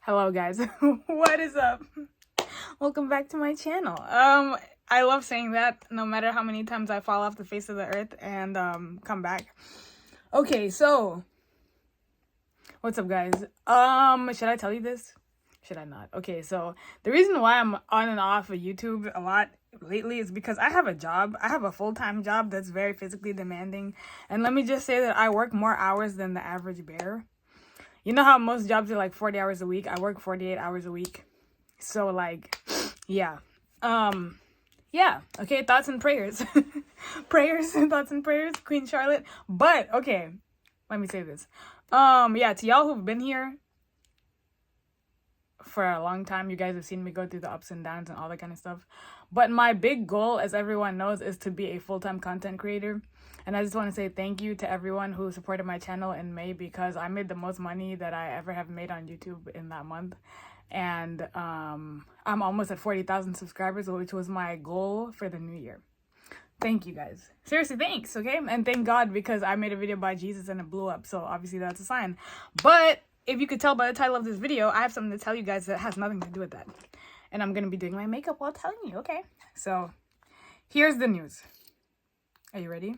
Hello guys, what is up? Welcome back to my channel. I love saying that no matter how many times I fall off the face of the earth and come back. Okay, so what's up guys? Should I tell you this? Should I not? Okay, so the reason why I'm on and off of YouTube a lot lately is because I have a job. I have a full-time job that's very physically demanding, and let me just say that I work more hours than the average bear. You know how most jobs are like 40 hours a week? I work 48 hours a week. So like, yeah. Yeah. Okay, thoughts and prayers. Prayers and thoughts and prayers, Queen Charlotte. But, okay, let me say this. Yeah, to y'all who've been here for a long time, you guys have seen me go through the ups and downs and all that kind of stuff. But my big goal, as everyone knows, is to be a full-time content creator. And I just want to say thank you to everyone who supported my channel in May, because I made the most money that I ever have made on YouTube in that month. And I'm almost at 40,000 subscribers, which was my goal for the new year. Thank you guys. Seriously, thanks, okay? And thank God, because I made a video about Jesus and it blew up. So obviously that's a sign. But if you could tell by the title of this video, I have something to tell you guys that has nothing to do with that. And I'm going to be doing my makeup while telling you, okay? So here's the news. Are you ready?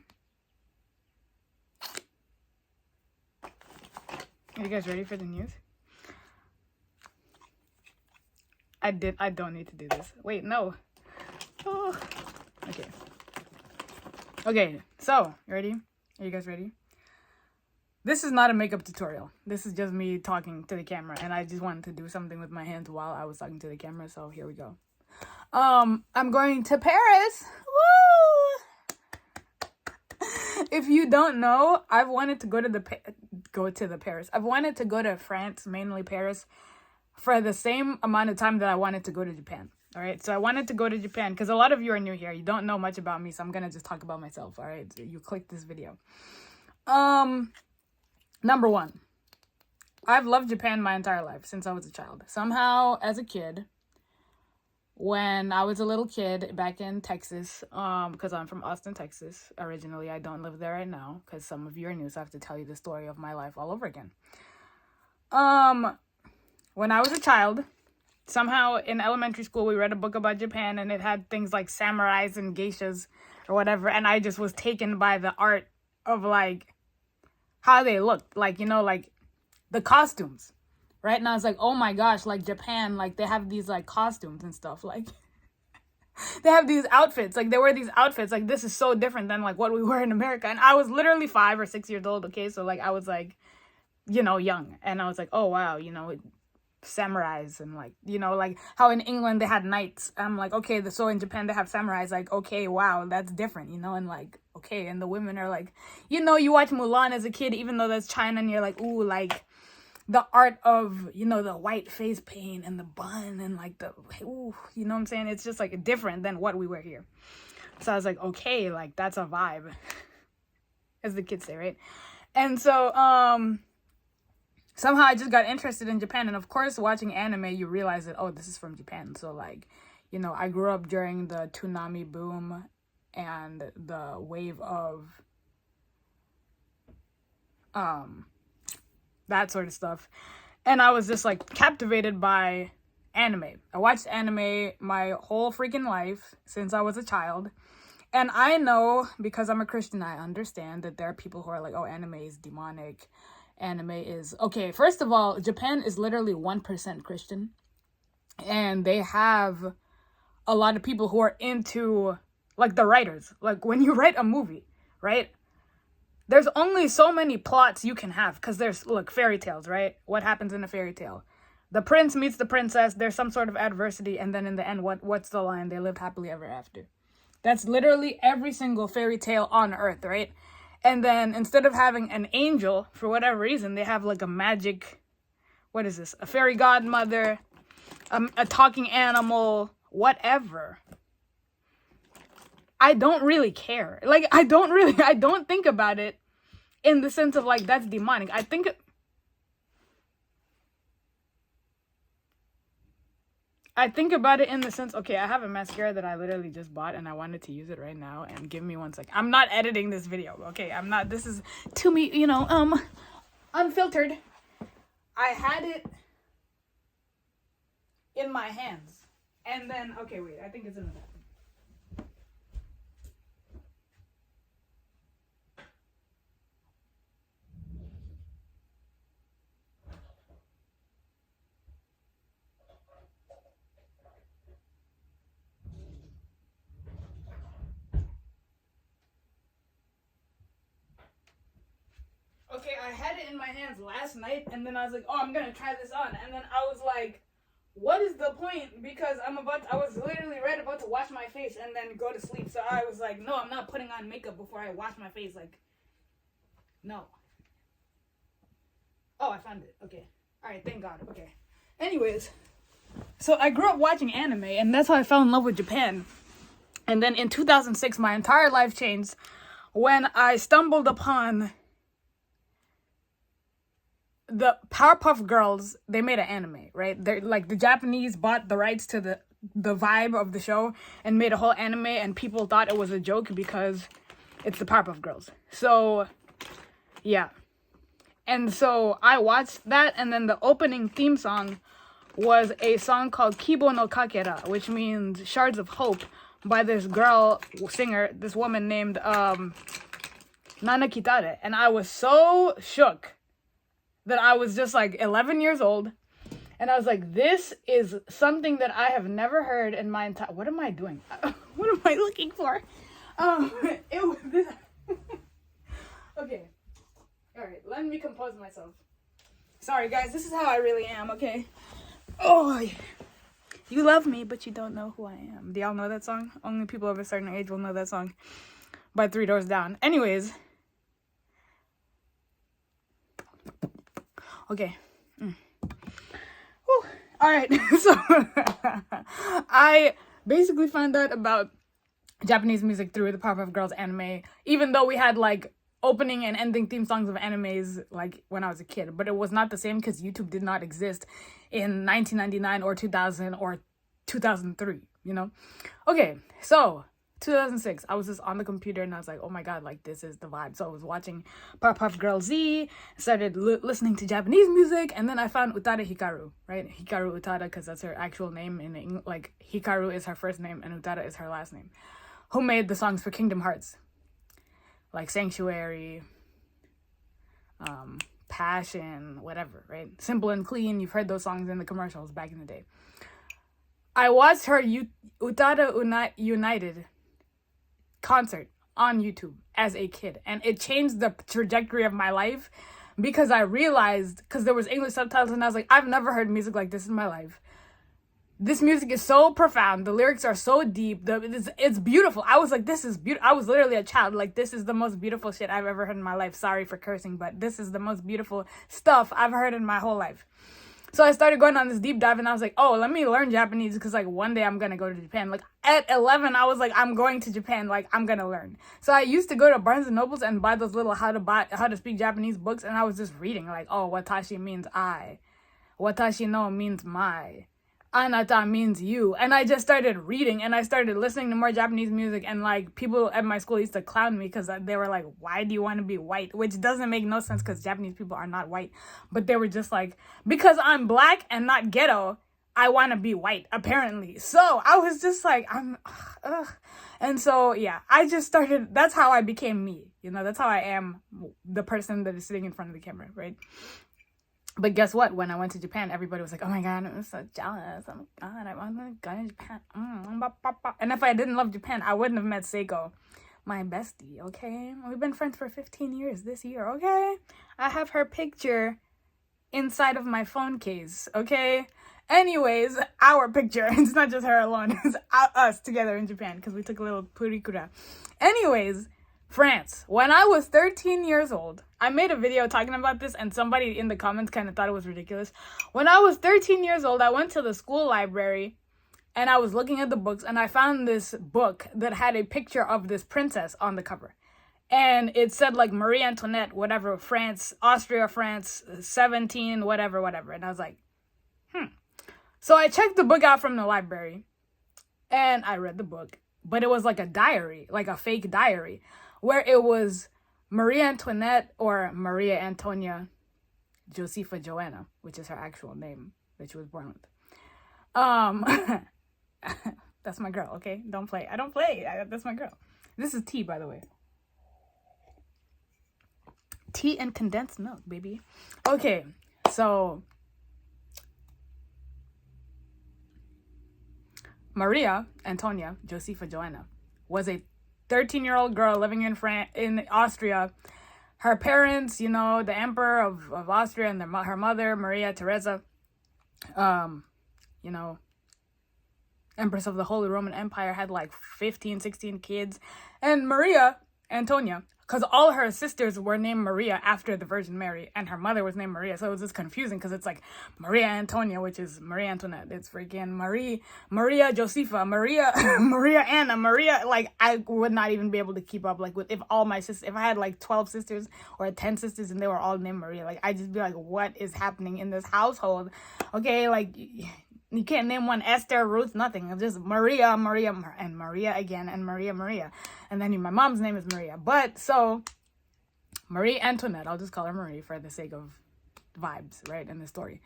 Are you guys ready for the news? I don't need to do this. Wait, no. Oh. Okay. Okay, so, you ready? Are you guys ready? This is not a makeup tutorial. This is just me talking to the camera, and I just wanted to do something with my hands while I was talking to the camera, so here we go. I'm going to Paris. Woo! If you don't know, I've wanted to go to Paris. I've wanted to go to France, mainly Paris, for the same amount of time that I wanted to go to Japan. All right, so I wanted to go to Japan because a lot of you are new here. You don't know much about me, so I'm gonna just talk about myself. All right, so you click this video. Number one, I've loved Japan my entire life since I was a child. Somehow, as a kid, when I was a little kid back in Texas, because I'm from Austin, Texas, originally. I don't live there right now because some of you are new, so I have to tell you the story of my life all over again. When I was a child, somehow in elementary school, we read a book about Japan, and it had things like samurais and geishas or whatever, and I just was taken by the art of, like, how they looked, like, you know, like, the costumes. Right? And I was like, oh my gosh, like Japan, like they have these like costumes and stuff. Like they have these outfits. Like they wear these outfits. Like this is so different than like what we wear in America. And I was literally 5 or 6 years old. Okay. So like I was like, you know, young. And I was like, oh wow, you know, samurais and like, you know, like how in England they had knights. I'm like, okay, so in Japan they have samurais. Like, okay, wow, that's different, you know, and like, okay. And the women are like, you know, you watch Mulan as a kid, even though that's China, and you're like, ooh, like, the art of, you know, the white face paint and the bun and like the, ooh, you know what I'm saying? It's just like different than what we wear here. So I was like, okay, like that's a vibe, as the kids say, right? And so somehow I just got interested in Japan. And of course, watching anime, you realize that, oh, this is from Japan. So like, you know, I grew up during the tsunami boom and the wave of that sort of stuff, and I was just like captivated by anime. I watched anime my whole freaking life since I was a child, and I know, because I'm a Christian, I understand that there are people who are like, oh, anime is demonic, anime is okay. First of all, Japan is literally 1% Christian, and they have a lot of people who are into, like, the writers. Like when you write a movie, right, there's only so many plots you can have, because there's, look, fairy tales, right? What happens in a fairy tale? The prince meets the princess, there's some sort of adversity, and then in the end, what's the line? They lived happily ever after. That's literally every single fairy tale on earth, right? And then instead of having an angel, for whatever reason, they have like a magic, what is this? A fairy godmother, a talking animal, whatever. I don't really care. Like, I don't think about it in the sense of like, that's demonic. I think about it in the sense, okay, I have a mascara that I literally just bought and I wanted to use it right now, and give me 1 second. I'm not editing this video, okay? This is Tumi, you know, unfiltered. I had it in my hands. And then, okay, wait, I think it's in the bathroom. Okay, I had it in my hands last night, and then I was like, oh, I'm gonna try this on. And then I was like, what is the point? Because I was literally about to wash my face and then go to sleep. So I was like, no, I'm not putting on makeup before I wash my face. Like, no. Oh, I found it. Okay. All right, thank God. Okay. Anyways, so I grew up watching anime, and that's how I fell in love with Japan. And then in 2006, my entire life changed when I stumbled upon the Powerpuff Girls. They made an anime, right? They're like, the Japanese bought the rights to the vibe of the show and made a whole anime, and people thought it was a joke because it's the Powerpuff Girls. So, yeah. And so I watched that, and then the opening theme song was a song called Kibo no Kakera, which means Shards of Hope, by this girl singer, this woman named Nana Kitare. And I was so shook that I was just like 11 years old, and I was like, this is something that I have never heard in my entire... What am I doing? What am I looking for? It was this... Okay. Alright, let me compose myself. Sorry, guys, this is how I really am, okay? Oh, you love me, but you don't know who I am. Do y'all know that song? Only people of a certain age will know that song. By Three Doors Down. Anyways. Okay. Whew. Alright, so I basically found out about Japanese music through the Powerpuff Girls anime, even though we had like opening and ending theme songs of animes like when I was a kid, but it was not the same because YouTube did not exist in 1999 or 2000 or 2003, you know? Okay, so 2006, I was just on the computer and I was like, oh my god, like this is the vibe. So I was watching Powerpuff Girls Z, started listening to Japanese music, and then I found Utada Hikaru, right? Hikaru Utada, because that's her actual name in English. Like, Hikaru is her first name and Utada is her last name. Who made the songs for Kingdom Hearts, like Sanctuary, Passion, whatever, right? Simple and Clean. You've heard those songs in the commercials back in the day. I watched her Utada United concert on YouTube as a kid, and it changed the trajectory of my life because I realized, because there was English subtitles, and I was like, I've never heard music like this in my life. This music is so profound. The lyrics are so deep. It's beautiful. I was like, this is beautiful. I was literally a child. Like, this is the most beautiful shit I've ever heard in my life. Sorry for cursing, but this is the most beautiful stuff I've heard in my whole life. So I started going on this deep dive, and I was like, oh, let me learn Japanese because, like, one day I'm going to go to Japan. Like, at 11, I was like, I'm going to Japan. Like, I'm going to learn. So I used to go to Barnes & Nobles and buy those little how to speak Japanese books, and I was just reading, like, oh, watashi means I. Watashi no means my. Anata means you. And I just started reading, and I started listening to more Japanese music, and like people at my school used to clown me because they were like, why do you want to be white? Which doesn't make no sense because Japanese people are not white, but they were just like, because I'm black and not ghetto, I want to be white, apparently. So I was just like, and so yeah, I just started, that's how I became me, you know, that's how I am, the person that is sitting in front of the camera, right? But guess what? When I went to Japan, everybody was like, oh my god, I'm so jealous. Oh my god, I want to go to Japan. And if I didn't love Japan, I wouldn't have met Seiko, my bestie, okay? We've been friends for 15 years this year, okay? I have her picture inside of my phone case, okay? Anyways, our picture. It's not just her alone. It's us together in Japan because we took a little purikura. Anyways, France. When I was 13 years old, I made a video talking about this, and somebody in the comments kind of thought it was ridiculous. When I was 13 years old, I went to the school library, and I was looking at the books, and I found this book that had a picture of this princess on the cover. And it said, like, Marie Antoinette, whatever, France, Austria, France, 17, whatever. And I was like, So I checked the book out from the library, and I read the book. But it was like a diary, like a fake diary, where it was Marie Antoinette or Maria Antonia Josepha Joanna, which is her actual name that she was born with. That's my girl, okay? Don't play. I don't play. That's my girl. This is tea, by the way. Tea and condensed milk, baby. Okay, so Maria Antonia Josefa Joanna was a 13-year-old girl living in Austria. Her parents, the emperor of Austria, and her mother, Maria Theresa, Empress of the Holy Roman Empire, had like 15, 16 kids. And Maria Antonia, because all her sisters were named Maria after the Virgin Mary, and her mother was named Maria. So it was just confusing because it's like Maria Antonia, which is Marie Antoinette. It's freaking Maria Josefa, Maria, Maria Anna, Maria. Like, I would not even be able to keep up. Like, if all my sisters, if I had like 12 sisters or 10 sisters and they were all named Maria, like, I'd just be like, what is happening in this household? Okay, like, you can't name one Esther, Ruth, nothing. It's just Maria, and Maria again, and Maria. And then my mom's name is Maria. But, so, Marie Antoinette, I'll just call her Marie for the sake of vibes, right, in the story.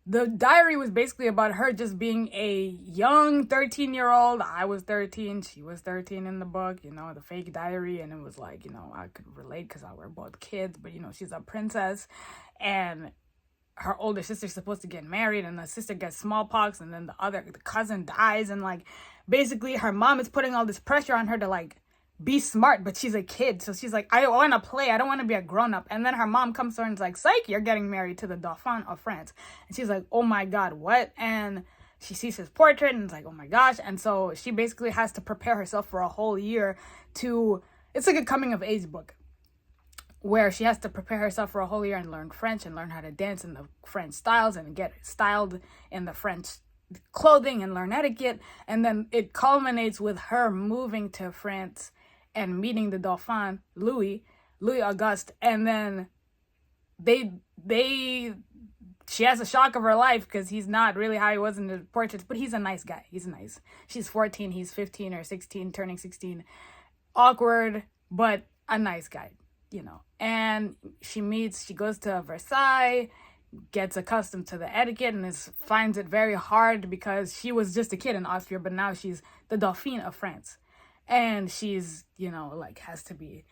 The diary was basically about her just being a young 13-year-old. I was 13, she was 13 in the book, the fake diary. And it was like, I could relate because we're both kids. But, she's a princess. And her older sister's supposed to get married, and the sister gets smallpox, and then the cousin dies, and like basically her mom is putting all this pressure on her to like be smart, but she's a kid, so she's like, I want to play, I don't want to be a grown-up. And then her mom comes to her and is like, psych, you're getting married to the Dauphin of France. And she's like, oh my god, what? And she sees his portrait and is like, oh my gosh. And so she basically has to prepare herself for a whole year it's like a coming of age book, where she has to prepare herself for a whole year and learn French and learn how to dance in the French styles and get styled in the French clothing and learn etiquette. And then it culminates with her moving to France and meeting the Dauphin, Louis Auguste. And then she has a shock of her life because he's not really how he was in the portraits, but he's a nice guy. He's nice. She's 14, he's 15 or 16, turning 16. Awkward, but a nice guy. And she goes to Versailles, gets accustomed to the etiquette, and finds it very hard because she was just a kid in Austria, but now she's the Dauphine of France. And she's, has to be,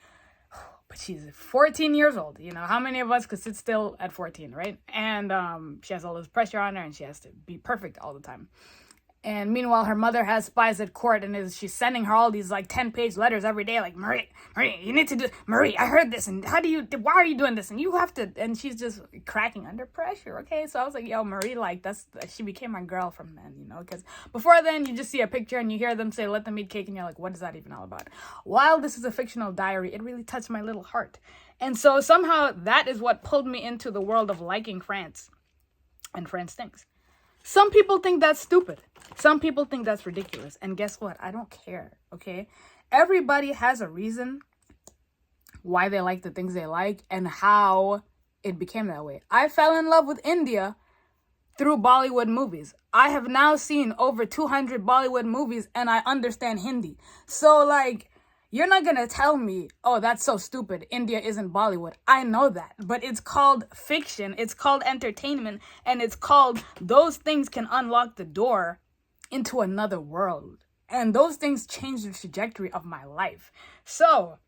but she's 14 years old. How many of us could sit still at 14, right? And she has all this pressure on her, and she has to be perfect all the time. And meanwhile, her mother has spies at court, and she's sending her all these like 10-page letters every day, like, Marie, you need to do, Marie, I heard this, and why are you doing this? And you have to, and she's just cracking under pressure, okay? So I was like, yo, Marie, like, she became my girl from then, because before then, you just see a picture and you hear them say, let them eat cake, and you're like, what is that even all about? While this is a fictional diary, it really touched my little heart. And so somehow that is what pulled me into the world of liking France and France things. Some people think that's stupid. Some people think that's ridiculous. And guess what? I don't care, okay? Everybody has a reason why they like the things they like and how it became that way. I fell in love with India through Bollywood movies. I have now seen over 200 Bollywood movies and I understand Hindi. So, like, you're not going to tell me, oh, that's so stupid, India isn't Bollywood. I know that, but it's called fiction, it's called entertainment, and it's called those things can unlock the door into another world. And those things change the trajectory of my life. So,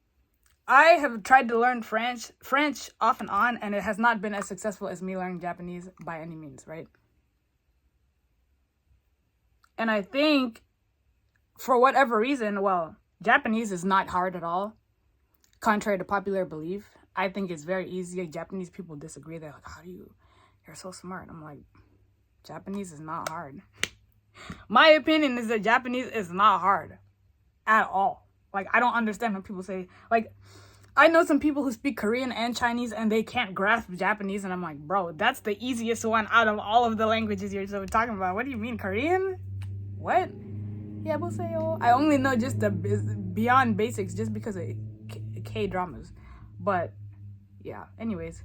I have tried to learn French off and on, and it has not been as successful as me learning Japanese by any means, right? And I think, for whatever reason, Japanese is not hard at all, contrary to popular belief. I think it's very easy. Japanese people disagree. They're like, you're so smart. I'm like, Japanese is not hard. My opinion is that Japanese is not hard at all. Like, I don't understand when people say, like, I know some people who speak Korean and Chinese and they can't grasp Japanese. And I'm like, bro, that's the easiest one out of all of the languages you're talking about. What do you mean, Korean? What? Yeah, we'll say, I only know just the beyond basics just because of K-dramas. But, yeah, anyways.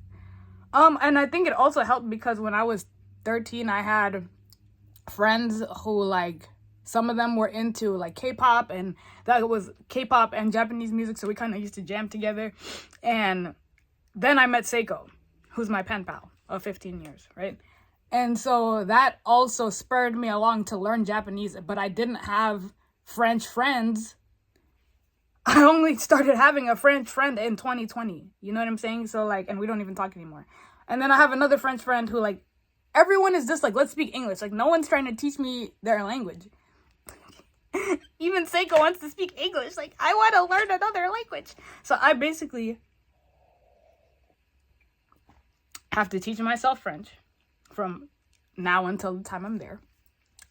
And I think it also helped because when I was 13, I had friends who, like, some of them were into, like, K-pop, and that was K-pop and Japanese music, so we kind of used to jam together. And then I met Seiko, who's my pen pal of 15 years, right? And so that also spurred me along to learn Japanese, but I didn't have French friends. I only started having a French friend in 2020. You know what I'm saying? So like, and we don't even talk anymore. And then I have another French friend who like, everyone is just like, let's speak English. Like no one's trying to teach me their language. Even Seiko wants to speak English. Like I want to learn another language. So I basically have to teach myself French from now until the time I'm there.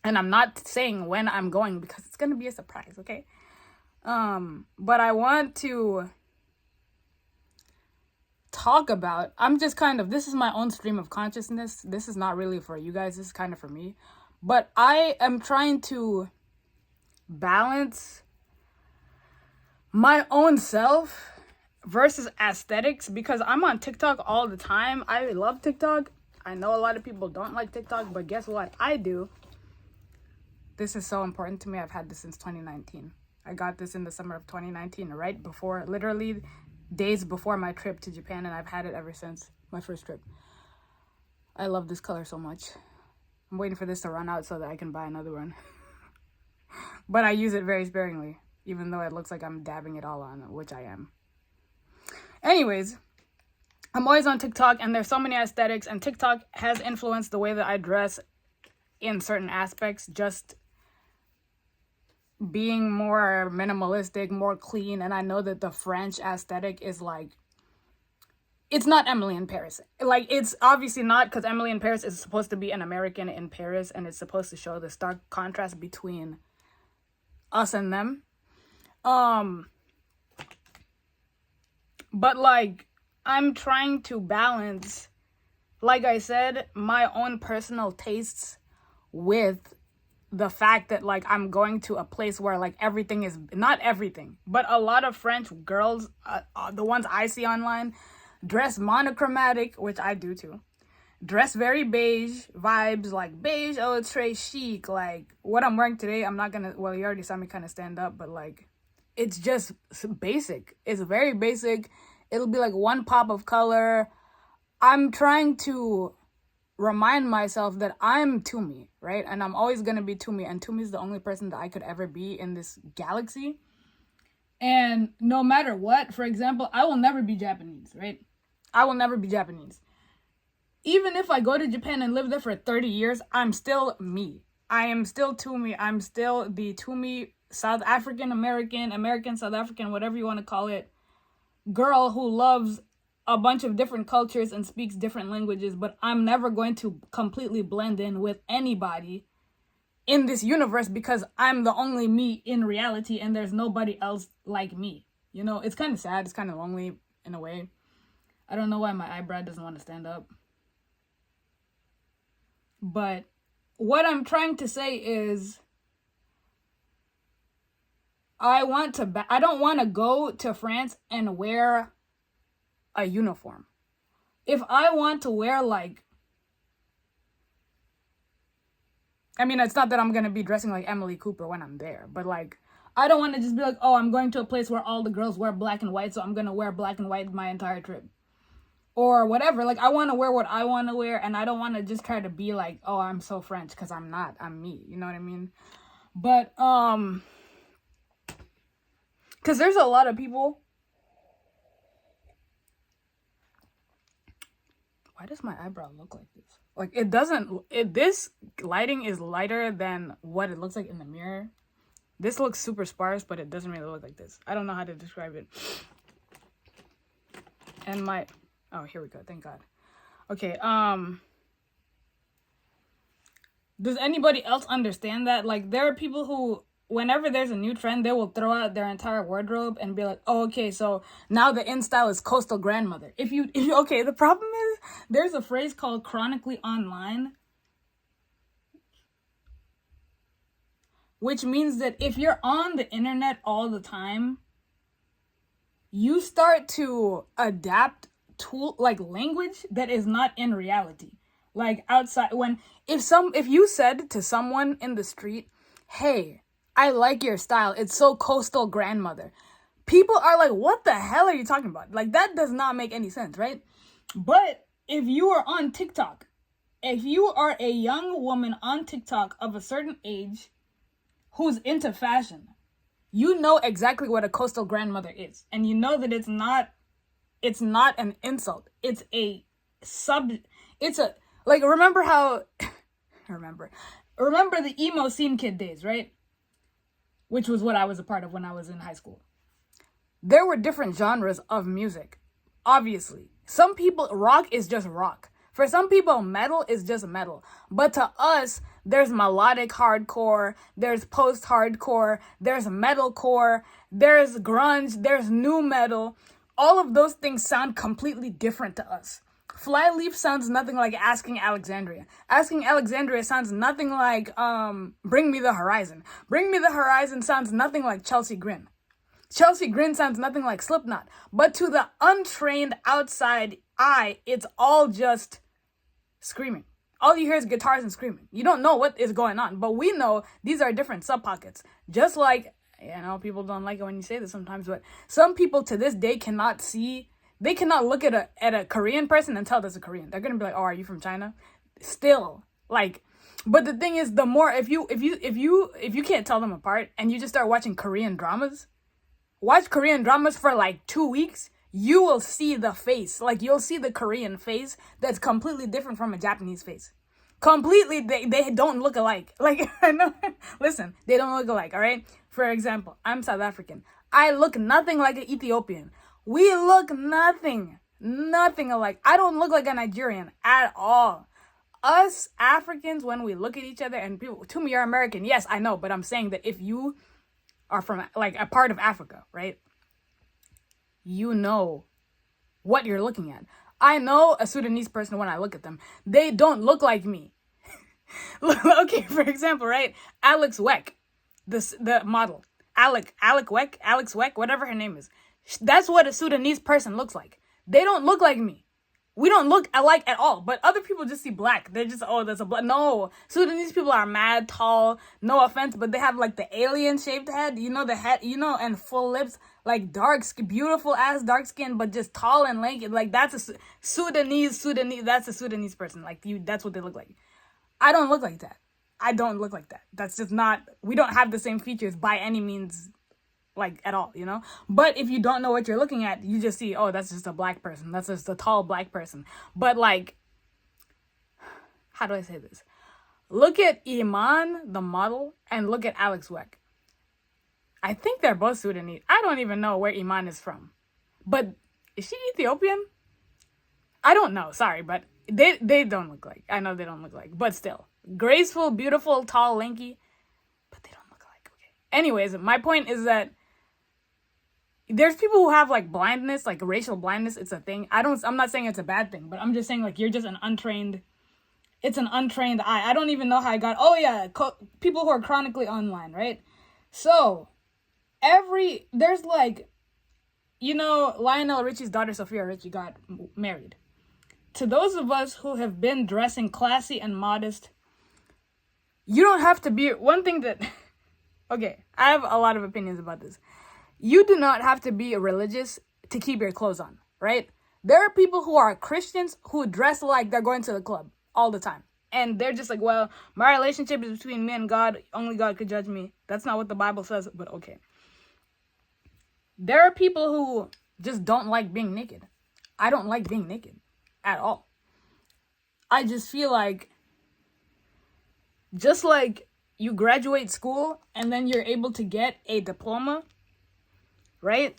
And I'm not saying when I'm going because it's going to be a surprise, okay? But I want to talk about, I'm just kind of, this is my own stream of consciousness. This is not really for you guys. This is kind of for me. But I am trying to balance my own self versus aesthetics because I'm on TikTok all the time. I love TikTok. I know a lot of people don't like TikTok, but guess what? I do. This is so important to me. I've had this since 2019. I got this in the summer of 2019, right before, literally days before my trip to Japan, and I've had it ever since my first trip. I love this color so much. I'm waiting for this to run out so that I can buy another one. But I use it very sparingly, even though it looks like I'm dabbing it all on, which I am. Anyways, I'm always on TikTok, and there's so many aesthetics, and TikTok has influenced the way that I dress in certain aspects, just being more minimalistic, more clean. And I know that the French aesthetic is like, it's not Emily in Paris. Like, it's obviously not, because Emily in Paris is supposed to be an American in Paris, and it's supposed to show the stark contrast between us and them. But like, I'm trying to balance, like I said, my own personal tastes with the fact that like I'm going to a place where like everything is, not everything, but a lot of French girls, the ones I see online, dress monochromatic, which I do too. Dress very beige vibes, like beige, oh, it's très chic. Like what I'm wearing today, I'm not gonna, well, you already saw me kind of stand up, but like, it's just basic. It's very basic. It'll be like one pop of color. I'm trying to remind myself that I'm Tumi, right? And I'm always going to be Tumi. And Tumi is the only person that I could ever be in this galaxy. And no matter what, for example, I will never be Japanese, right? I will never be Japanese. Even if I go to Japan and live there for 30 years, I'm still me. I am still Tumi. I'm still the Tumi South African, American, South African, whatever you want to call it, girl who loves a bunch of different cultures and speaks different languages, but I'm never going to completely blend in with anybody in this universe because I'm the only me in reality and there's nobody else like me. You know, it's kind of sad. It's kind of lonely in a way. I don't know why my eyebrow doesn't want to stand up. But what I'm trying to say is I don't want to go to France and wear a uniform. If I want to wear like, I mean, it's not that I'm going to be dressing like Emily Cooper when I'm there, but like, I don't want to just be like, oh, I'm going to a place where all the girls wear black and white, so I'm going to wear black and white my entire trip. Or whatever. Like, I want to wear what I want to wear, and I don't want to just try to be like, oh, I'm so French, because I'm not. I'm me. You know what I mean? But, because there's a lot of people. Why does my eyebrow look like this? Like, it doesn't, this lighting is lighter than what it looks like in the mirror. This looks super sparse, but it doesn't really look like this. I don't know how to describe it. And my, oh, here we go. Thank God. Okay, does anybody else understand that? Like, there are people who, whenever there's a new trend, they will throw out their entire wardrobe and be like, oh, okay, so now the in style is coastal grandmother. Okay, the problem is there's a phrase called chronically online, which means that if you're on the internet all the time, you start to adapt to like language that is not in reality. Like outside, if you said to someone in the street, hey, I like your style, it's so coastal grandmother, people are like, what the hell are you talking about? Like, that does not make any sense, right? But if you are on TikTok if you are a young woman on TikTok of a certain age who's into fashion, you know exactly what a coastal grandmother is. And you know that it's not an insult. It's a remember how remember the emo scene kid days, right? Which was what I was a part of when I was in high school. There were different genres of music. Obviously, some people, rock is just rock. For some people, metal is just metal. But to us, there's melodic hardcore, there's post-hardcore, there's metalcore, there's grunge, there's nu metal. All of those things sound completely different to us. Flyleaf sounds nothing like Asking Alexandria. Asking Alexandria sounds nothing like Bring Me the Horizon. Bring Me the Horizon sounds nothing like Chelsea Grin. Chelsea Grin sounds nothing like Slipknot. But to the untrained outside eye, it's all just screaming. All you hear is guitars and screaming. You don't know what is going on. But we know these are different sub-pockets. Just like, people don't like it when you say this sometimes, but some people to this day cannot look at a Korean person and tell that's a Korean. They're gonna be like, "Oh, are you from China?" Still, like, but the thing is, the more if you can't tell them apart and you just start watching Korean dramas, watch Korean dramas for like 2 weeks, you will see the face. Like, you'll see the Korean face that's completely different from a Japanese face. Completely, they don't look alike. Like, I know, listen, they don't look alike, all right? For example, I'm South African. I look nothing like an Ethiopian. We look nothing alike. I don't look like a Nigerian at all. Us Africans, when we look at each other, and people, Tumi, you're American. Yes, I know, but I'm saying that if you are from like a part of Africa, right? You know what you're looking at. I know a Sudanese person when I look at them. They don't look like me. Okay, for example, right? Alex Weck, the model. Alex Weck, whatever her name is. That's what a Sudanese person looks like. They don't look like me. We don't look alike at all. But other people just see black. They're just, oh, that's a black. No, Sudanese people are mad tall. No offense, but they have like the alien shaped head. You know, the head, and full lips. Like dark skin, beautiful ass dark skin, but just tall and lanky. Like that's a Sudanese. That's a Sudanese person. Like that's what they look like. I don't look like that. I don't look like that. That's just not, we don't have the same features by any means, like at all, But if you don't know what you're looking at, you just see, oh, that's just a black person. That's just a tall black person. But like, how do I say this? Look at Iman, the model, and look at Alex Weck. I think they're both Sudanese. I don't even know where Iman is from. But is she Ethiopian? I don't know. Sorry, but they don't look like. I know they don't look like. But still. Graceful, beautiful, tall, lanky. But they don't look like. Okay. Anyways, my point is that there's people who have like blindness, like racial blindness. It's a thing. I'm not saying it's a bad thing, but I'm just saying like you're just it's an untrained eye. I don't even know how I got, people who are chronically online, right? So, there's like, Lionel Richie's daughter, Sophia Richie, got married. To those of us who have been dressing classy and modest, you don't have to be, one thing that, okay, I have a lot of opinions about this. You do not have to be religious to keep your clothes on, right? There are people who are Christians who dress like they're going to the club all the time. And they're just like, well, my relationship is between me and God. Only God could judge me. That's not what the Bible says, but okay. There are people who just don't like being naked. I don't like being naked at all. I just feel like, just like you graduate school and then you're able to get a diploma, right?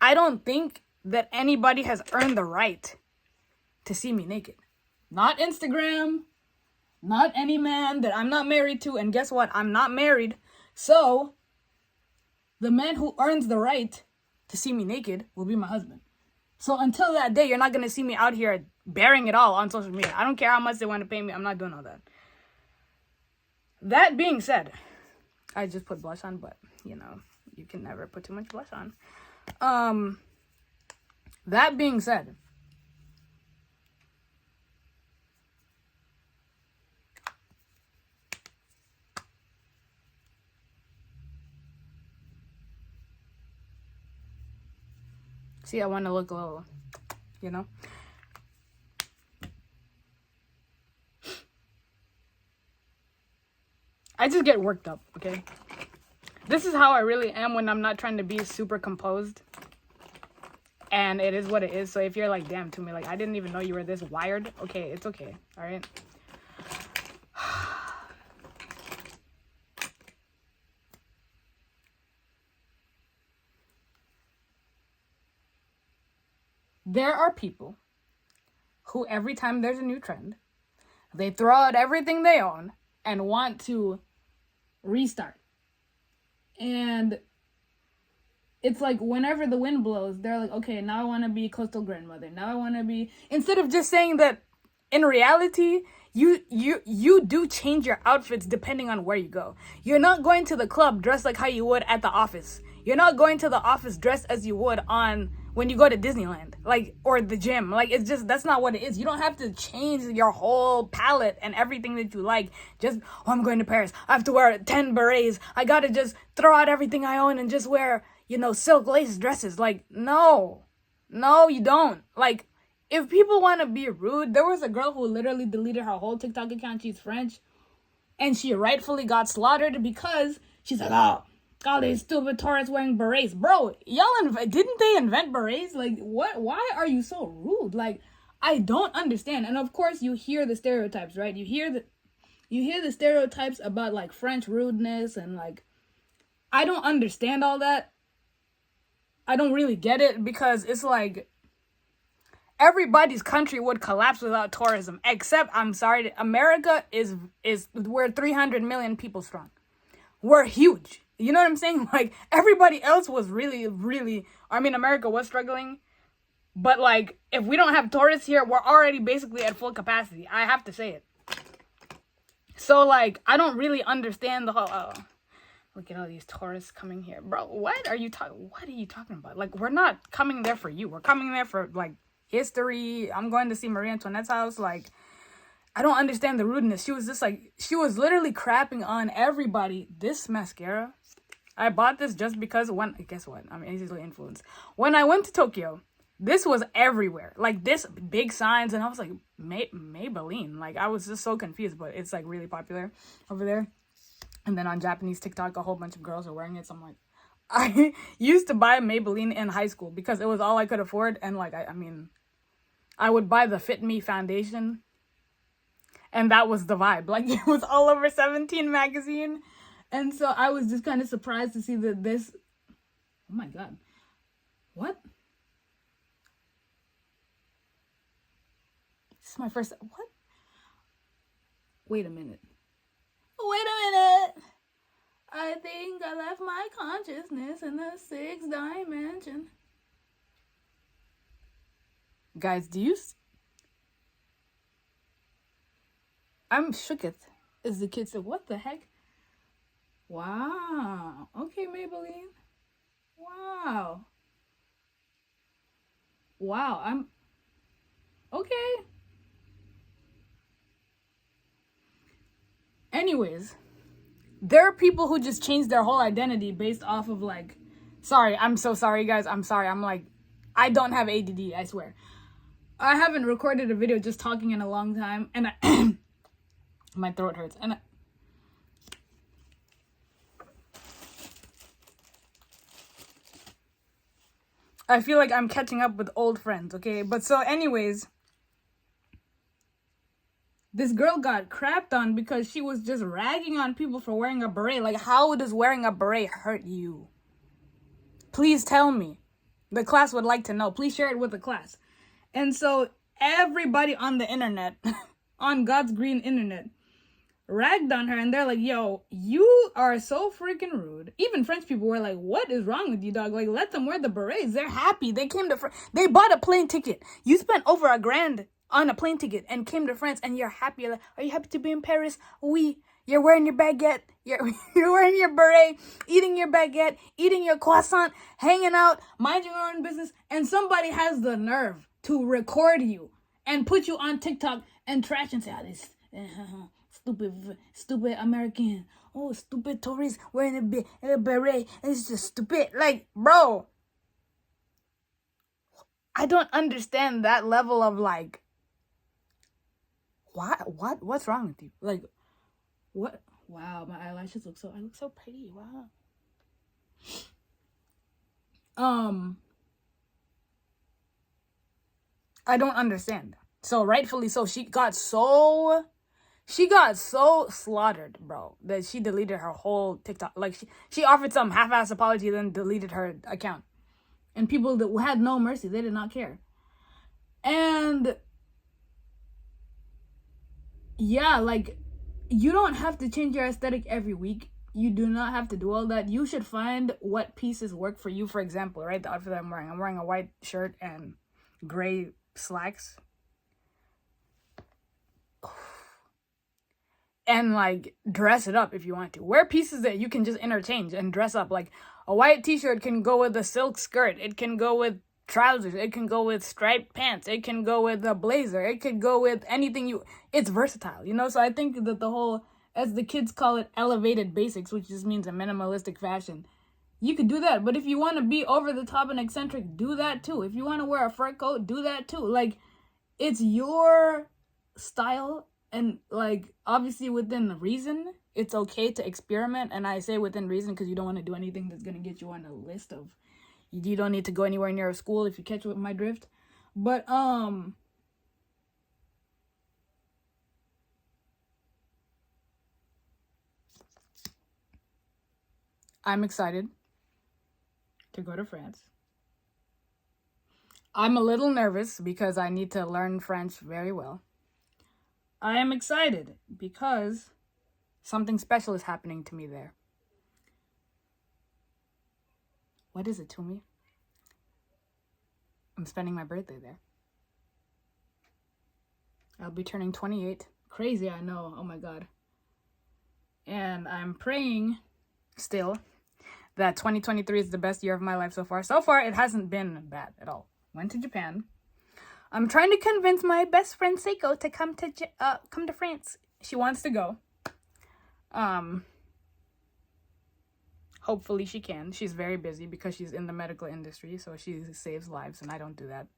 I don't think that anybody has earned the right to see me naked. Not Instagram, not any man that I'm not married to. And guess what? I'm not married. So the man who earns the right to see me naked will be my husband. So until that day, you're not going to see me out here bearing it all on social media. I don't care how much they want to pay me. I'm not doing all that. That being said, I just put blush on, but you can never put too much blush on. That being said, see, I want to look a little, I just get worked up, okay? This is how I really am when I'm not trying to be super composed. And it is what it is. So if you're like, damn, Tumi, like, I didn't even know you were this wired. Okay, it's okay. All right? There are people who every time there's a new trend, they throw out everything they own and want to restart. And it's like whenever the wind blows, they're like, okay, now I want to be coastal grandmother. Now I want to be, instead of just saying that in reality, you do change your outfits depending on where you go. You're not going to the club dressed like how you would at the office. You're not going to the office dressed as you would on when you go to Disneyland, like, or the gym. Like, it's just, that's not what it is. You don't have to change your whole palette and everything that you like. Just, oh, I'm going to Paris. I have to wear 10 berets. I gotta just throw out everything I own and just wear, you know, silk lace dresses. Like, no, you don't. Like, if people want to be rude, there was a girl who literally deleted her whole TikTok account. She's French. And she rightfully got slaughtered because she's like, oh, all these stupid tourists wearing berets. Bro, didn't they invent berets? Like, what? Why are you so rude? Like, I don't understand. And of course, you hear the stereotypes, right? You hear the stereotypes about, like, French rudeness and, like, I don't understand all that. I don't really get it because it's like everybody's country would collapse without tourism, except, I'm sorry, America is we're 300 million people strong. We're huge. You know what I'm saying? Like, everybody else was really, really, I mean, America was struggling, but, like, if we don't have tourists here, we're already basically at full capacity. I have to say it. So, like, I don't really understand the whole, look at all these tourists coming here. Bro, what are you talking about? Like, we're not coming there for you. We're coming there for, like, history. I'm going to see Marie Antoinette's house. Like, I don't understand the rudeness. She was just like, she was literally crapping on everybody. This mascara, I bought this just because guess what? I'm easily influenced. When I went to Tokyo, this was everywhere. Like, this big signs, and I was like, Maybelline. Like, I was just so confused, but it's, like, really popular over there. And then on Japanese TikTok, a whole bunch of girls are wearing it. So I'm like, I used to buy Maybelline in high school because it was all I could afford. And, like, I mean, I would buy the Fit Me foundation. And that was the vibe. Like, it was all over 17 magazine. And so I was just kind of surprised to see that this... Oh, my God. What? This is my first... What? Wait a minute. I think I left my consciousness in the 6th dimension. Guys, do you... I'm shooketh, as the kid said. What the heck? Wow. Okay, Maybelline. Wow. I'm... Okay. Anyways, there are people who just change their whole identity based off of, like... Sorry, I'm so sorry, guys. I'm sorry. I'm like... I don't have ADD, I swear. I haven't recorded a video just talking in a long time, and my throat hurts. And I feel like I'm catching up with old friends, okay? But so anyways, this girl got crapped on because she was just ragging on people for wearing a beret. Like, how does wearing a beret hurt you? Please tell me. The class would like to know. Please share it with the class. And so everybody on the internet, on God's green internet, ragged on her, and they're like, yo, you are so freaking rude. Even French people were like, what is wrong with you, dog? Like, let them wear the berets. They're happy. They came to they bought a plane ticket. You spent over $1,000 on a plane ticket and came to France, and you're happy. You're like, are you happy to be in Paris? Oui. You're wearing your baguette. You're wearing your beret, eating your baguette, eating your croissant, hanging out, minding your own business, and somebody has the nerve to record you and put you on TikTok and trash and say, oh, this stupid American, oh, stupid tourist wearing a beret, it's just stupid. Like, bro, I don't understand that level of, like, what's wrong with you? Like, Wow, my eyelashes look I look so pretty. Wow. I don't understand. So rightfully so, she got so slaughtered, bro, that she deleted her whole TikTok. Like she offered some half-ass apology, then deleted her account. And people that had no mercy, they did not care. And yeah, like, you don't have to change your aesthetic every week. You do not have to do all that. You should find what pieces work for you. For example, right, the outfit I'm wearing a white shirt and gray slacks. And like, dress it up if you want to. Wear pieces that you can just interchange and dress up. Like, a white t-shirt can go with a silk skirt. It can go with trousers. It can go with striped pants. It can go with a blazer. It could go with anything it's versatile, you know? So I think that the whole, as the kids call it, elevated basics, which just means a minimalistic fashion, you could do that. But if you want to be over the top and eccentric, do that too. If you want to wear a fur coat, do that too. Like, it's your style. And like, obviously within reason, it's okay to experiment. And I say within reason because you don't want to do anything that's going to get you on a list of, you don't need to go anywhere near a school, if you catch my drift. But I'm excited to go to France. I'm a little nervous because I need to learn French very well. I am excited because something special is happening to me there. What is it, Tumi? I'm spending my birthday there. I'll be turning 28. Crazy, I know. Oh my God. And I'm praying still that 2023 is the best year of my life so far. So far, it hasn't been bad at all. Went to Japan. I'm trying to convince my best friend Seiko to come to France. She wants to go. Hopefully she can. She's very busy because she's in the medical industry, so she saves lives, and I don't do that.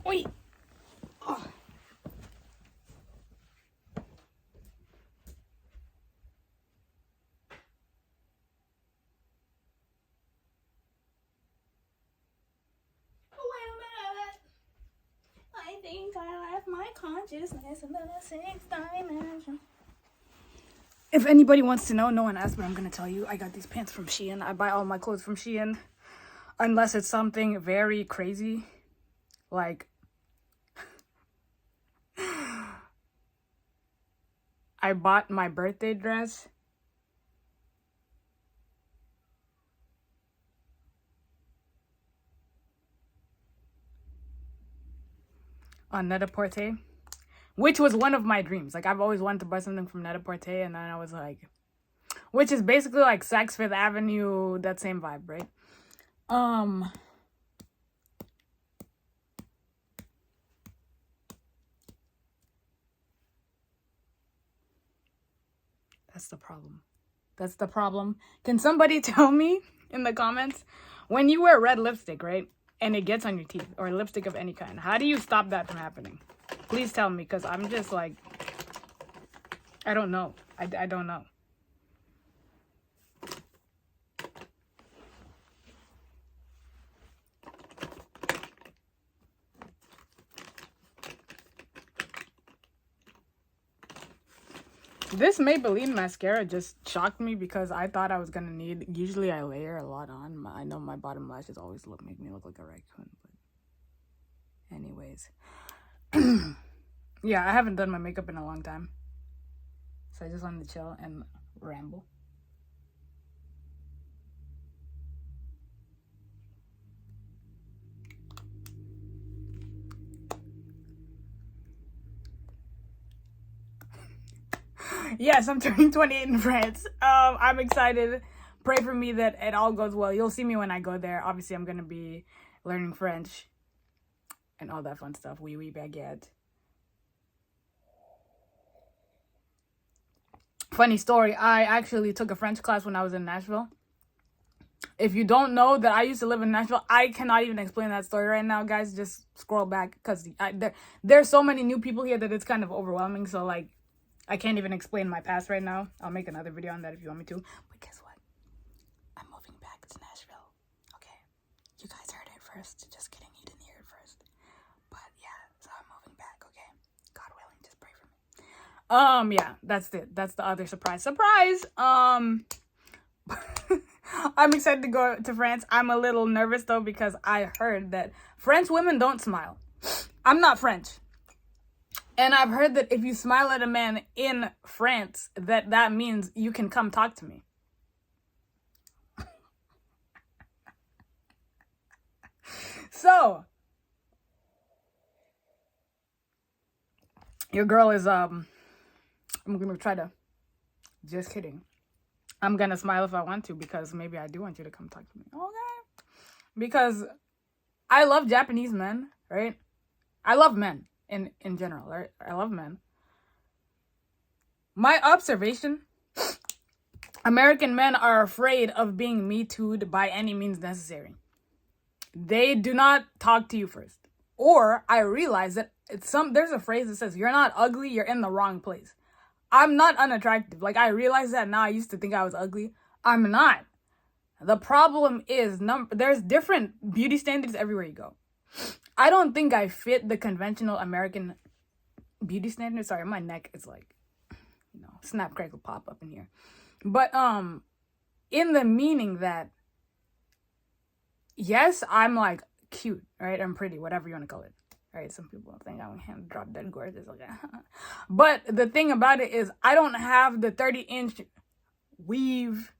Wait. Oh. I think I left my consciousness in the sixth dimension. If anybody wants to know, no one asked, but I'm gonna tell you. I got these pants from Shein. I buy all my clothes from Shein, unless it's something very crazy, like I bought my birthday dress on Net-a-Porter, which was one of my dreams. Like, I've always wanted to buy something from Net-a-Porter, and then I was like, which is basically like Saks Fifth Avenue, that same vibe, right? That's the problem. That's the problem. Can somebody tell me in the comments, when you wear red lipstick, right, and it gets on your teeth, or lipstick of any kind, how do you stop that from happening? Please tell me, because I'm just like, I don't know. I don't know. This Maybelline mascara just shocked me because I thought I was gonna need. Usually I layer a lot on. I know my bottom lashes always make me look like a raccoon. But anyways, yeah, I haven't done my makeup in a long time, so I just wanted to chill and ramble. Yes, I'm turning 28 in France. I'm excited. pray for me that it all goes well. You'll see me when I go there. Obviously, I'm going to be learning French and all that fun stuff. Oui, oui, baguette. Funny story, I actually took a French class when I was in Nashville. If you don't know that I used to live in Nashville, I cannot even explain that story right now, guys. Just scroll back, because there's so many new people here that it's kind of overwhelming. So, like, I can't even explain my past right now. I'll make another video on that if you want me to. But guess what? I'm moving back to Nashville. Okay? You guys heard it first. Just kidding. You didn't hear it first. But, yeah. So, I'm moving back, okay? God willing, just pray for me. Yeah. That's it. That's the other surprise. Surprise! I'm excited to go to France. I'm a little nervous, though, because I heard that French women don't smile. I'm not French. And I've heard that if you smile at a man in France, that means you can come talk to me. So, your girl is, I'm going to try to, just kidding. I'm going to smile if I want to, because maybe I do want you to come talk to me. Okay? Because I love Japanese men, right? I love men in general, right? I love men. My observation, American men are afraid of being Me Too'd by any means necessary. They do not talk to you first. Or I realize that there's a phrase that says, you're not ugly, you're in the wrong place. I'm not unattractive. Like, I realize that now. I used to think I was ugly. I'm not. The problem is, there's different beauty standards everywhere you go. I don't think I fit the conventional American beauty standard. Sorry, my neck is like, snap, crackle, pop up in here. But, in the meaning that, yes, I'm like cute, right? I'm pretty, whatever you want to call it. Right, some people think I'm drop dead gorgeous. Okay. But the thing about it is, I don't have the 30-inch weave,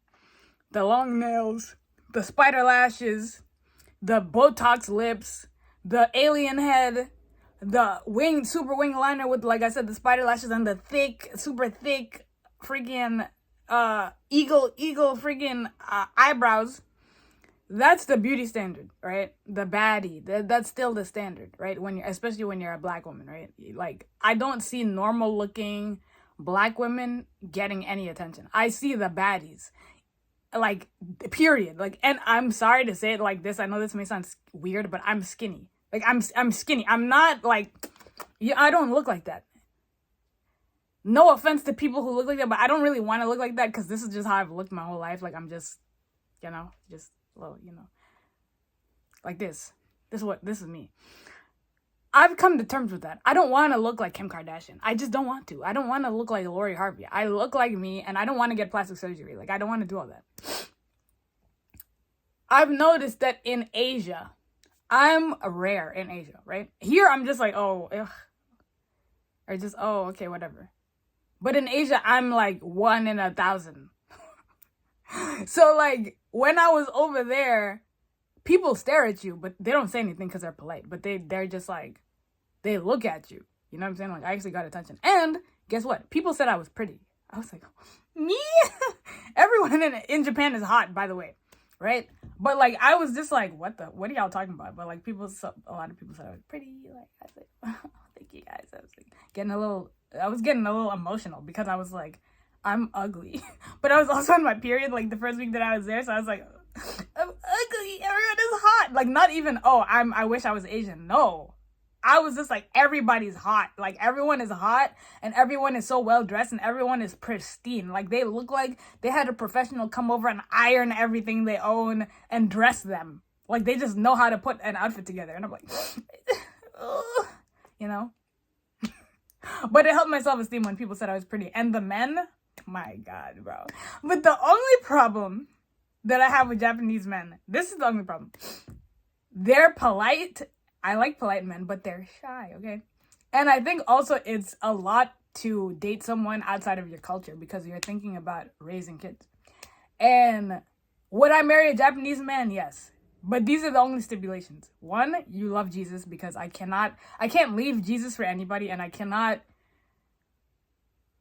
the long nails, the spider lashes, the Botox lips, the alien head, the super wing liner with, like I said, the spider lashes, and the super thick freaking eagle freaking eyebrows. That's the beauty standard, right? The baddie. That's still the standard, right? Especially when you're a black woman, right? Like, I don't see normal looking black women getting any attention. I see the baddies. Like, period. Like, and I'm sorry to say it like this. I know this may sound weird, but I'm skinny. Like, I'm skinny. I'm not like, I don't look like that. No offense to people who look like that, but I don't really want to look like that, because this is just how I've looked my whole life. Like, I'm just, just, well, like this. This is me. I've come to terms with that. I don't want to look like Kim Kardashian. I just don't want to. I don't want to look like Lori Harvey. I look like me, and I don't want to get plastic surgery. Like, I don't want to do all that. I've noticed that in Asia, I'm rare in Asia, right? Here, I'm just like, oh, ugh. Or just, oh, okay, whatever. But in Asia, I'm like 1 in 1,000. So, like, when I was over there, people stare at you, but they don't say anything because they're polite. But they're just like, they look at you. You know what I'm saying? Like, I actually got attention. And guess what? People said I was pretty. I was like, me? Everyone in Japan is hot, by the way. Right? But, like, I was just like, what are y'all talking about? But, like, a lot of people said I was pretty. Like, I was like, oh, thank you guys. I was like, getting a little emotional, because I was like, I'm ugly. But I was also on my period, like, the first week that I was there. So I was like, I'm ugly. Everyone is hot. Like, not even, I wish I was Asian. No. I was just like, everybody's hot. Like, everyone is hot, and everyone is so well dressed, and everyone is pristine. Like, they look like they had a professional come over and iron everything they own and dress them. Like, they just know how to put an outfit together. And I'm like, But it helped my self-esteem when people said I was pretty. And the men, my God, bro. But the only problem that I have with Japanese men, this is the only problem. They're polite. I like polite men, but they're shy, okay? And I think also it's a lot to date someone outside of your culture, because you're thinking about raising kids. And would I marry a Japanese man? Yes. But these are the only stipulations. 1, you love Jesus, because I can't leave Jesus for anybody, and I cannot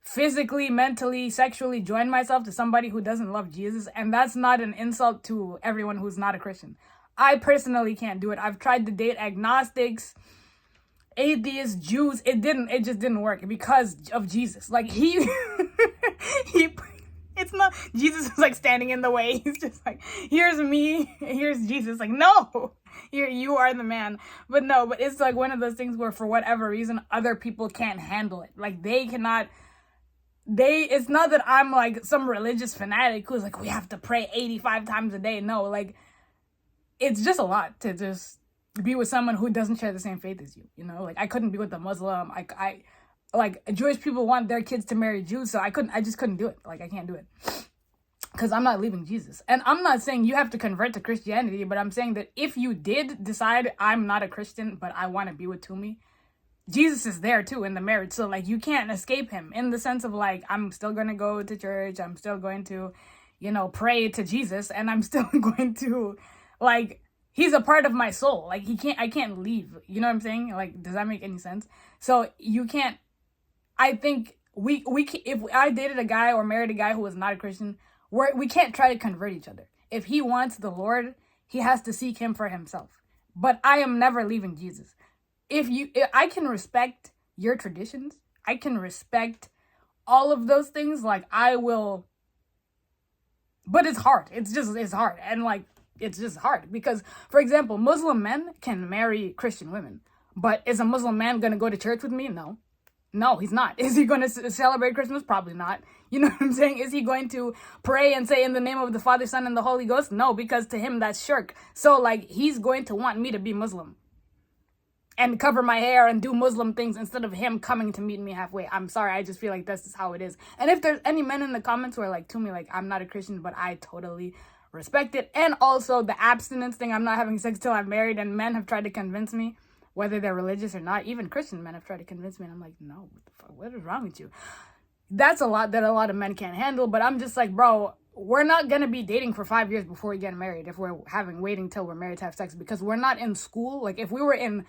physically, mentally, sexually join myself to somebody who doesn't love Jesus. And that's not an insult to everyone who's not a Christian. I personally can't do it. I've tried to date agnostics, atheists, Jews. It just didn't work because of Jesus. Like he it's not, Jesus is like standing in the way. He's just like, here's me, here's Jesus. Like, no, you are the man. But it's like one of those things where for whatever reason, other people can't handle it. Like it's not that I'm like some religious fanatic who's like, we have to pray 85 times a day. No, like, it's just a lot to just be with someone who doesn't share the same faith as you, you know? Like, I couldn't be with a Muslim. I like, Jewish people want their kids to marry Jews, so I just couldn't do it. Like, I can't do it. Because I'm not leaving Jesus. And I'm not saying you have to convert to Christianity, but I'm saying that if you did decide I'm not a Christian, but I want to be with Tumi, Jesus is there too in the marriage. So, like, you can't escape him in the sense of, like, I'm still going to go to church. I'm still going to, you know, pray to Jesus. And I'm still going to, like, he's a part of my soul. Like, I can't leave. You know what I'm saying? Like, does that make any sense? So you can't, I think if I dated a guy or married a guy who was not a Christian, we can't try to convert each other. If he wants the Lord, he has to seek him for himself. But I am never leaving Jesus. If I can respect your traditions, I can respect all of those things. Like, I will, but it's hard. It's hard. And like, it's just hard because, for example, Muslim men can marry Christian women, but is a Muslim man going to go to church with me? No, he's not. Is he going to celebrate Christmas? Probably not. You know what I'm saying? Is he going to pray and say in the name of the Father, Son, and the Holy Ghost? No, because to him, that's shirk. So, like, he's going to want me to be Muslim and cover my hair and do Muslim things instead of him coming to meet me halfway. I'm sorry. I just feel like this is how it is. And if there's any men in the comments who are like, to me, like, I'm not a Christian, but I totally respect it. And also the abstinence thing. I'm not having sex till I'm married. And men have tried to convince me, whether they're religious or not. Even Christian men have tried to convince me. And I'm like, no, what the fuck? What is wrong with you? That's a lot that a lot of men can't handle. But I'm just like, bro, we're not going to be dating for 5 years before we get married if we're waiting till we're married to have sex, because we're not in school. Like, if we were in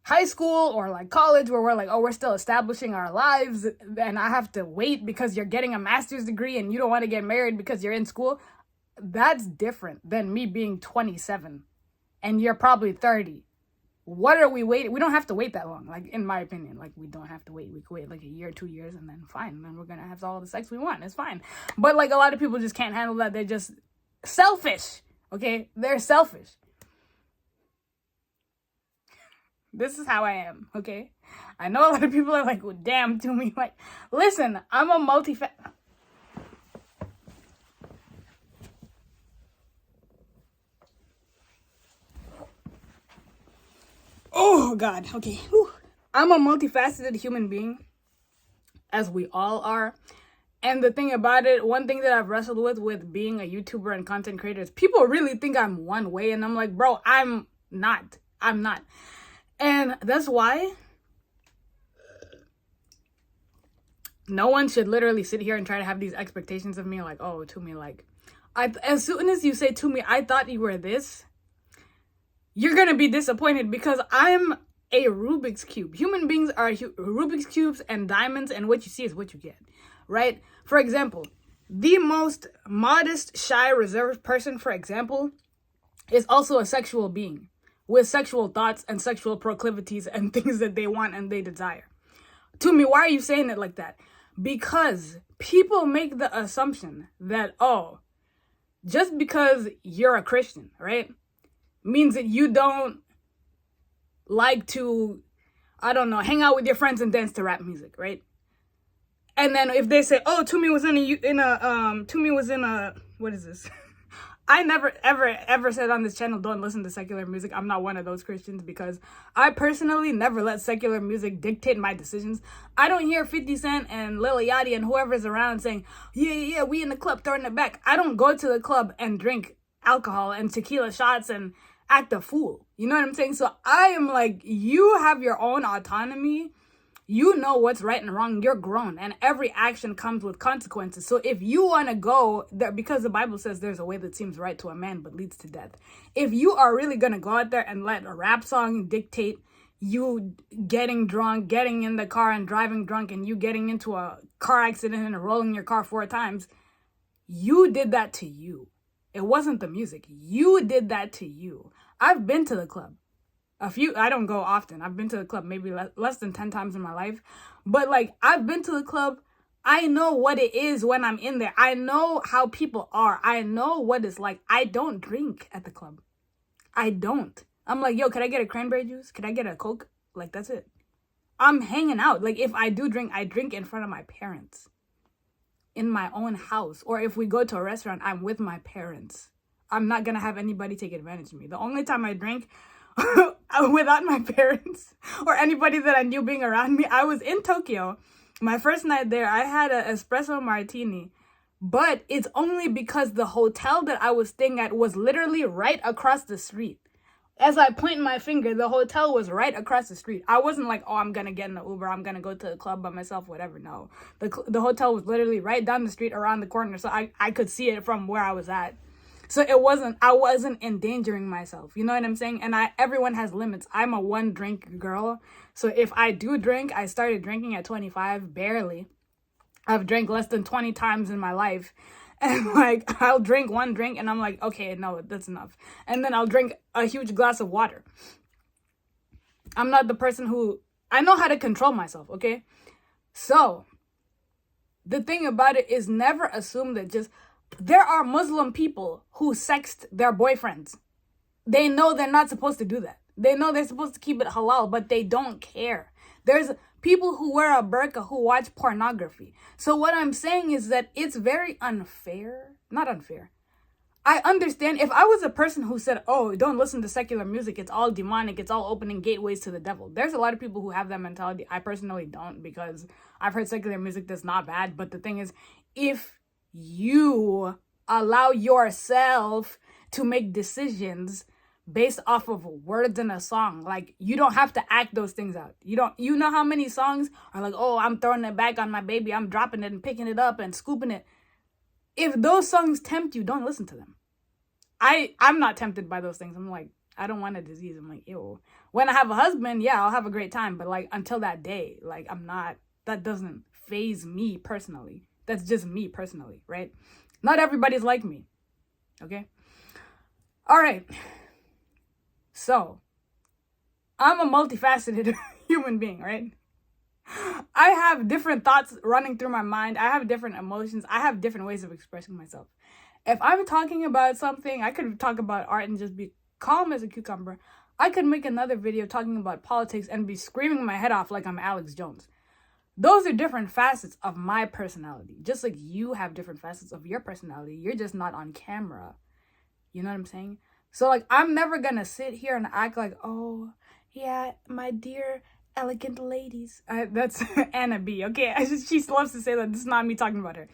high school or like college where we're like, oh, we're still establishing our lives and I have to wait because you're getting a master's degree and you don't want to get married because you're in school, that's different than me being 27 and you're probably 30. What are we waiting? We don't have to wait that long. Like, in my opinion, like, we don't have to wait. We could wait like a year, 2 years, and then fine. And then we're going to have all the sex we want. It's fine. But like, a lot of people just can't handle that. They're just selfish. Okay. They're selfish. This is how I am. Okay. I know a lot of people are like, well, damn, to me. Like, listen, I'm a Oh, God. Okay. Whew. I'm a multifaceted human being, as we all are. And the thing about it, one thing that I've wrestled with being a YouTuber and content creator is people really think I'm one way. And I'm like, bro, I'm not. And that's why no one should literally sit here and try to have these expectations of me. Like, oh, to me, like, as soon as you say to me, I thought you were this, you're going to be disappointed because I'm a Rubik's Cube. Human beings are Rubik's Cubes and diamonds, and what you see is what you get, right? For example, the most modest, shy, reserved person, for example, is also a sexual being with sexual thoughts and sexual proclivities and things that they want and they desire. To me, why are you saying it like that? Because people make the assumption that, oh, just because you're a Christian, right, means that you don't like to, I don't know, hang out with your friends and dance to rap music, right? And then if they say, oh, Tumi was in a, what is this? I never, ever said on this channel, don't listen to secular music. I'm not one of those Christians because I personally never let secular music dictate my decisions. I don't hear 50 Cent and Lil Yachty and whoever's around saying, yeah, we in the club throwing it back. I don't go to the club and drink alcohol and tequila shots and act a fool. You know what I'm saying? So I am like, you have your own autonomy. You know what's right and wrong. You're grown and every action comes with consequences. So if you want to go there, because the Bible says there's a way that seems right to a man but leads to death. If you are really going to go out there and let a rap song dictate you getting drunk, getting in the car and driving drunk, and you getting into a car accident and rolling your car 4 times. You did that to you. It wasn't the music. You did that to you. I've been to the club. I don't go often. I've been to the club maybe less than 10 times in my life. But like, I've been to the club. I know what it is when I'm in there. I know how people are. I know what it's like. I don't drink at the club. I don't. I'm like, yo, could I get a cranberry juice? Could I get a Coke? Like, that's it. I'm hanging out. Like, if I do drink, I drink in front of my parents. In my own house. Or if we go to a restaurant, I'm with my parents. I'm not going to have anybody take advantage of me. The only time I drink without my parents or anybody that I knew being around me, I was in Tokyo. My first night there, I had an espresso martini. But it's only because the hotel that I was staying at was literally right across the street. As I point my finger, the hotel was right across the street. I wasn't like, oh, I'm going to get in the Uber. I'm going to go to the club by myself, whatever. No. The hotel was literally right down the street around the corner. So I could see it from where I was at. So I wasn't endangering myself. You know what I'm saying? And everyone has limits. I'm a 1 drink girl. So if I do drink, I started drinking at 25, barely. I've drank less than 20 times in my life. And like, I'll drink 1 drink and I'm like, okay, no, that's enough. And then I'll drink a huge glass of water. I'm not the person I know how to control myself, okay? So, the thing about it is never assume that there are Muslim people who sext their boyfriends. They know they're not supposed to do that. They know they're supposed to keep it halal, but they don't care. There's people who wear a burqa who watch pornography. So what I'm saying is that it's very unfair. Not unfair. I understand if I was a person who said, oh, don't listen to secular music. It's all demonic. It's all opening gateways to the devil. There's a lot of people who have that mentality. I personally don't, because I've heard secular music that's not bad. But the thing is, if you allow yourself to make decisions based off of words in a song, like, you don't have to act those things out. You know how many songs are like, oh, I'm throwing it back on my baby, I'm dropping it and picking it up and scooping it. If those songs tempt you, don't listen to them. I'm not tempted by those things. I'm like, I don't want a disease. I'm like, ew. When I have a husband, yeah, I'll have a great time. But like, until that day, like, that doesn't faze me personally. That's just me personally, right? Not everybody's like me. Okay? All right. So, I'm a multifaceted human being, right? I have different thoughts running through my mind. I have different emotions. I have different ways of expressing myself. If I'm talking about something, I could talk about art and just be calm as a cucumber. I could make another video talking about politics and be screaming my head off like I'm Alex Jones. Those are different facets of my personality. Just like you have different facets of your personality. You're just not on camera. You know what I'm saying? So, like, I'm never gonna sit here and act like, oh, yeah, my dear elegant ladies. That's Anna B, okay? She loves to say that. This is not me talking about her.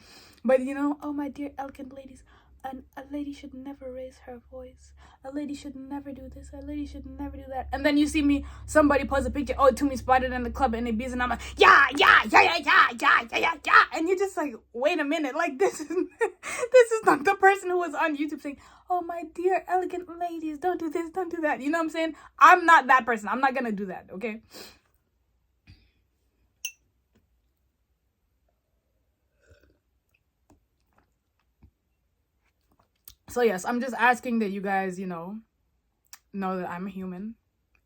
But, you know, oh, my dear elegant ladies. A lady should never raise her voice. A lady should never do this. A lady should never do that. And then you see me, somebody post a picture, oh, Tumi spotted in the club in Ibiza, and I'm like, yeah. And you're just like, wait a minute. Like, this is not the person who was on YouTube saying, oh, my dear elegant ladies, don't do this, don't do that. You know what I'm saying? I'm not that person. I'm not going to do that, okay? So yes, I'm just asking that you guys, know that I'm a human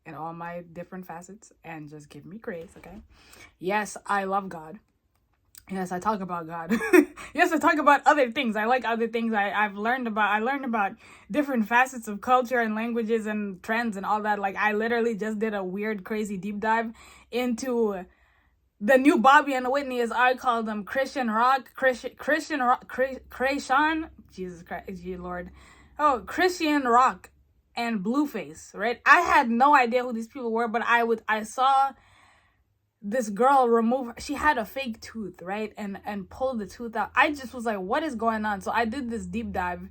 in all my different facets and just give me grace, okay? Yes, I love God. Yes, I talk about God. Yes, I talk about other things. I like other things. I learned about different facets of culture and languages and trends and all that. Like, I literally just did a weird, crazy deep dive into the new Bobby and Whitney, as I call them, Christian rock, Jesus Christ, gee Lord. Oh, Christian rock and Blueface, right? I had no idea who these people were, but I saw this girl she had a fake tooth, right? And pulled the tooth out. I just was like, what is going on? So I did this deep dive.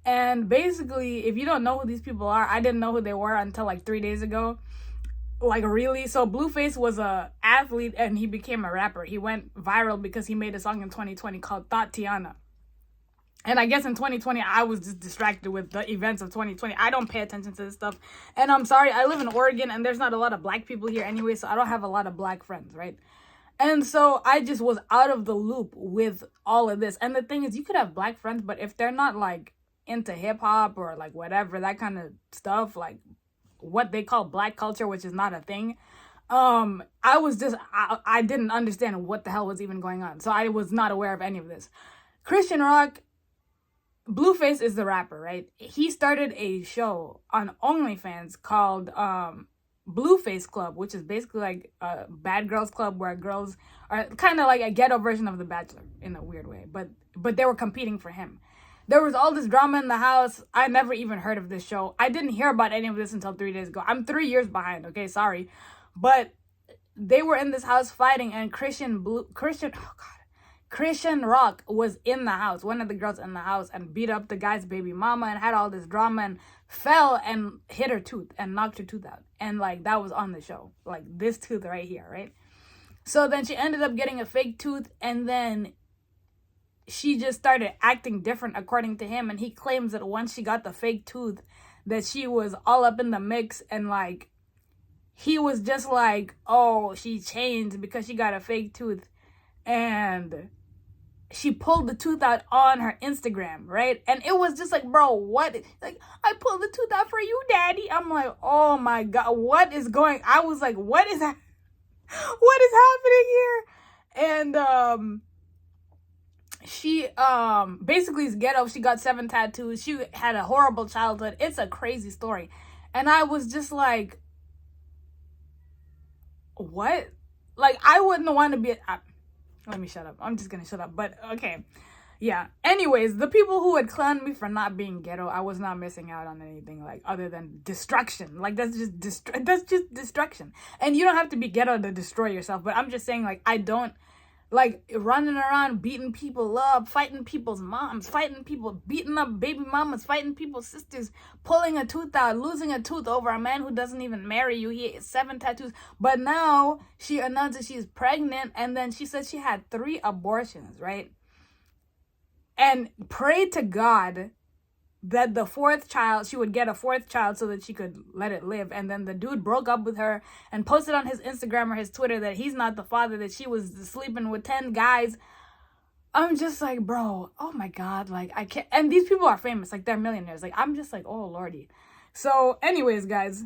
And basically, if you don't know who these people are, I didn't know who they were until like 3 days ago. Like, really? So Blueface was a athlete and he became a rapper. He went viral because he made a song in 2020 called Tatiana. And I guess in 2020, I was just distracted with the events of 2020. I don't pay attention to this stuff. And I'm sorry, I live in Oregon and there's not a lot of black people here anyway, so I don't have a lot of black friends, right? And so I just was out of the loop with all of this. And the thing is, you could have black friends, but if they're not like into hip hop or like whatever, that kind of stuff, like what they call black culture, which is not a thing, I didn't understand what the hell was even going on. So I was not aware of any of this. Christian Rock, Blueface is the rapper, right? He started a show on OnlyFans called Blueface Club, which is basically like a bad girls club where girls are kind of like a ghetto version of The Bachelor in a weird way, but they were competing for him. There was all this drama in the house. I never even heard of this show. I didn't hear about any of this until 3 days ago. I'm 3 years behind, okay? Sorry. But they were in this house fighting, and Christian Rock was in the house, one of the girls in the house, and beat up the guy's baby mama and had all this drama and fell and hit her tooth and knocked her tooth out. And like that was on the show, like this tooth right here, right? So then she ended up getting a fake tooth, and then she just started acting different according to him. And he claims that once she got the fake tooth, that she was all up in the mix, and like he was just like, oh, she changed because she got a fake tooth. And she pulled the tooth out on her Instagram, right? And it was just like, bro, what? Like, I pulled the tooth out for you, daddy. I'm like, oh my God, what is going? I was like, what is that? What is happening here? And she basically is ghetto. She got 7 tattoos. She had a horrible childhood. It's a crazy story. And I was just like, what? Like, I wouldn't want to be let me shut up. I'm just gonna shut up. But okay, yeah. Anyways, the people who had clowned me for not being ghetto, I was not missing out on anything like other than destruction. Like that's just destruction. And you don't have to be ghetto to destroy yourself. But I'm just saying, like, I don't like running around beating people up, fighting people's moms, fighting people, beating up baby mamas, fighting people's sisters, pulling a tooth out, losing a tooth over a man who doesn't even marry you. He has 7 tattoos. But now she announced that she's pregnant, and then she said she had 3 abortions, right? And pray to God that the 4th child, she would get a 4th child so that she could let it live. And then the dude broke up with her and posted on his Instagram or his Twitter that he's not the father, that she was sleeping with 10 guys. I'm just like, bro, oh my God, like I can't. And these people are famous, like they're millionaires. Like I'm just like, oh Lordy. So anyways, guys,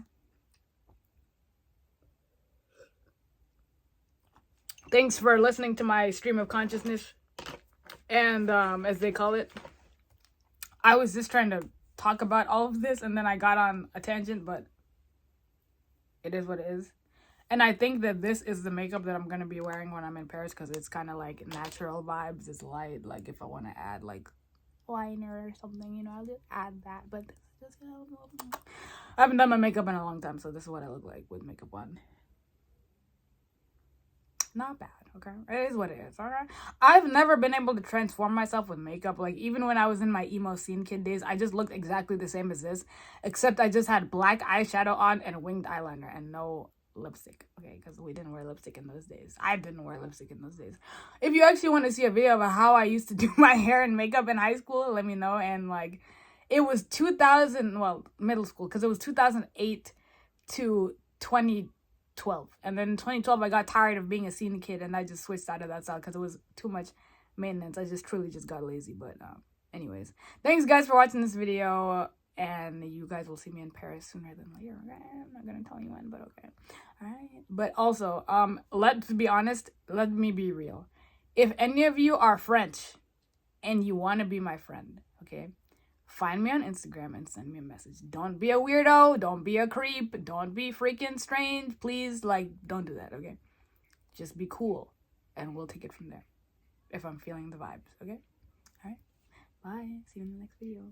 thanks for listening to my stream of consciousness. And as they call it, I was just trying to talk about all of this, and then I got on a tangent, but it is what it is. And I think that this is the makeup that I'm going to be wearing when I'm in Paris, because it's kind of like natural vibes. It's light. Like if I want to add like liner or something, you know, I'll just add that. But this is just, I haven't done my makeup in a long time, so this is what I look like with makeup on. Not bad, okay? It is what it is, all right? I've never been able to transform myself with makeup. Like, even when I was in my emo scene kid days, I just looked exactly the same as this, except I just had black eyeshadow on and winged eyeliner and no lipstick, okay? Because we didn't wear lipstick in those days. I didn't wear lipstick in those days. If you actually want to see a video of how I used to do my hair and makeup in high school, let me know. And, like, it was 2000, well, middle school, because it was 2008 to 2012. And then in 2012 I got tired of being a senior kid, and I just switched out of that style because it was too much maintenance. I just truly just got lazy. But anyways, thanks guys for watching this video, and you guys will see me in Paris sooner than later. Okay? I'm not gonna tell you when, but okay. All right. But also, let's be honest, let me be real. If any of you are French and you want to be my friend, okay, find me on Instagram and send me a message. Don't be a weirdo. Don't be a creep. Don't be freaking strange. Please, like, don't do that, okay? Just be cool, and we'll take it from there if I'm feeling the vibes, okay? All right. Bye. See you in the next video.